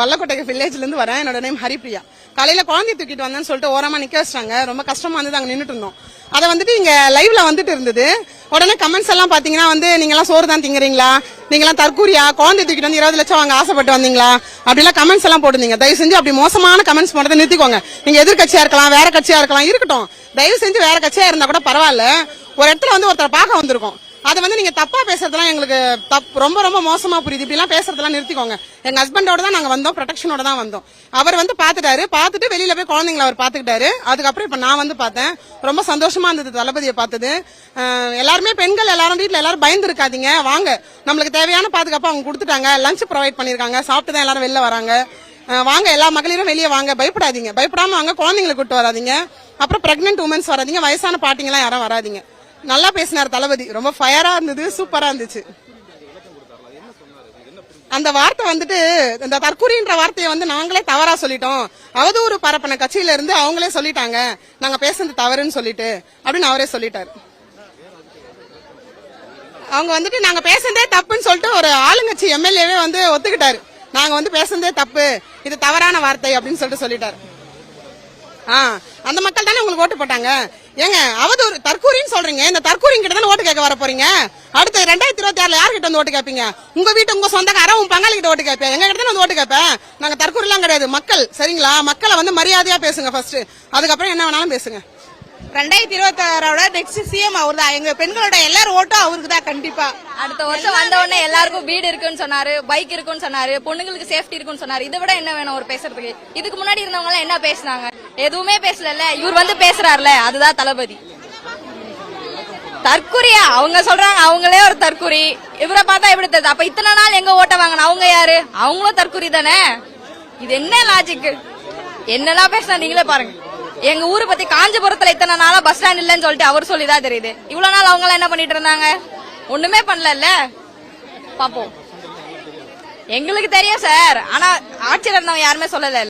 வல்லக்கோட்டை வில்லேஜ்ல இருந்து வரேன். என்னோட நேம் ஹரிப்ரியா. காலையில குழந்தை தூக்கிட்டு வந்தேன்னு சொல்லிட்டு ஓரமா நிக்க வச்சாங்க. ரொம்ப கஷ்டமா இருந்தது. அங்க நின்னுட்டு இருந்தோம். அதை வந்துட்டு இங்க லைவ்ல வந்துட்டு இருந்தது. உடனே கமெண்ட்ஸ் எல்லாம் பாத்தீங்கன்னா நீங்க எல்லாம் சோறு தான் திங்குறீங்களா, நீங்க எல்லாம் தற்கூரியா, குழந்தை தூக்கிட்டு வந்து 20 லட்சம் வாங்க ஆசைப்பட்டு வந்தீங்களா அப்படிலாம் கமெண்ட்ஸ் எல்லாம் போட்டுருந்தீங்க. தயவு செஞ்சு அப்படி மோசமான கமெண்ட்ஸ் போட்டதை நிறுத்திக்கோங்க. நீங்க எதிர்கட்சியா இருக்கலாம், வேற கட்சியா இருக்கலாம், இருக்கட்டும். தயவு செஞ்சு வேற கட்சியா இருந்தா கூட பரவாயில்ல. ஒரு இடத்துல ஒருத்தரை பார்க்க வந்திருக்கோம். அதை நீங்க தப்பா பேசுறதுலாம் எங்களுக்கு ரொம்ப ரொம்ப மோசமா புரியுது. இப்படி எல்லாம் பேசுறதெல்லாம் நிறுத்திக்கோங்க. எங்க ஹஸ்பண்டோட தான் நாங்க வந்தோம், ப்ரொடெக்ஷனோட தான் வந்தோம். அவர் பார்த்துட்டு வெளியில போய் குழந்தைங்களை அவர் பாத்துக்கிட்டாரு. அதுக்கப்புறம் இப்ப நான் பார்த்தேன். ரொம்ப சந்தோஷமா இருந்தது தளபதியை பார்த்தது. எல்லாருமே பெண்கள் எல்லாரும் வீட்டுல எல்லாரும் பயந்து இருக்காதீங்க, வாங்க, நம்மளுக்கு தேவையான பாதுகாப்பு அவங்க கொடுத்துட்டாங்க. லஞ்ச் ப்ரொவைட் பண்ணிருக்காங்க, சாப்பிட்டு தான் எல்லாரும் வெளில வராங்க. வாங்க, எல்லா மகளிரும் வெளியே வாங்க, பயப்படாதீங்க, பயப்படாம வாங்க, குழந்தைங்களை கூட்டு வராதீங்க. அப்புறம் பிரெக்னென்ட் உமன்ஸ் வராதீங்க, வயசான பாட்டிங்கெல்லாம் யாரும் வராதீங்க. நல்லா பேசினார் தளபதி. ரொம்ப ஃபயரா இருந்தது, சூப்பரா இருந்துச்சு. அந்த வார்த்தை இந்த தற்கூரின்ற வார்த்தையை நாங்களே தவறா சொல்லிட்டோம். அவதூறு பரப்பின கட்சியில இருந்து அவங்களே சொல்லிட்டாங்க, நாங்க பேசுறது தவறுன்னு சொல்லிட்டு அப்படின்னு அவரே சொல்லிட்டாரு. அவங்க நாங்க பேசுறதே தப்புன்னு சொல்லிட்டு ஒரு ஆளுங்கட்சி எம்எல்ஏவே ஒத்துக்கிட்டாரு. நாங்க பேசுறதே தப்பு, இது தவறான வார்த்தை அப்படின்னு சொல்லிட்டாரு. அந்த மக்கள் தானே உங்களுக்கு ஓட்டு போட்டாங்க. ஏங்க, அவதூறு தற்கூரின்னு சொல்றீங்க. இந்த தற்கூரின் கிட்ட தானே ஓட்டு கேட்க வர போறீங்க. அடுத்து 2026 யார்கிட்ட ஓட்டு கேட்பீங்க? உங்க வீட்டு உங்க சொந்தக்காரன் உங்க பங்காளி கிட்ட ஓட்டு கேட்பேன். எங்க கிட்ட தானே ஓட்டு கேட்பேன். நாங்க தற்கூரி எல்லாம் கிடையாது. மக்கள், சரிங்களா? மக்களை மரியாதையா பேசுங்க ஃபர்ஸ்ட், அதுக்கப்புறம் என்ன வேணாலும் பேசுங்க. 2026 நெக்ஸ்ட் சிஎம் அவர் தான். எங்க பெண்களோட எல்லாரும் ஓட்டும் அவருக்கு தான். கண்டிப்பா அடுத்த வருஷம் வந்த உடனே எல்லாருக்கும் வீடு இருக்குன்னு சொன்னாரு, பைக் இருக்குன்னு சொன்னாரு, பொண்ணுங்களுக்கு சேஃப்டி இருக்குன்னு சொன்னாரு. இதை விட என்ன வேணும் ஒரு பேசுறதுக்கு? இதுக்கு முன்னாடி இருந்தவங்க எல்லாம் என்ன பேசினாங்க? எதுவுமே பேசல. இவர் பேசுறாருல, அதுதான் தளபதி. தற்குறியா அவங்க சொல்றாங்க, அவங்களே ஒரு தற்குறி. இவரை பார்த்தா எப்படி தெரியுது? அப்ப இத்தனை நாள் எங்க ஓட்ட வாங்கின அவங்க யாரு? அவங்களும் தற்குறி தானே. இது என்ன லாஜிக்? என்னெல்லாம் பேசினா நீங்களே பாருங்க. எங்க ஊரை பத்தி காஞ்சிபுரத்துல இத்தனை நாளா பஸ் ஸ்டாண்ட் இல்லன்னு சொல்லிட்டு அவர் சொல்லிதான் தெரியுது. இவ்வளவு நாள் அவங்க எல்லாம் என்ன பண்ணிட்டு இருந்தாங்க? ஒண்ணுமே பண்ணல. பாப்போம். எங்களுக்கு தெரியும் சார், ஆனா ஆட்சியில் இருந்தவங்க யாருமே சொல்லல.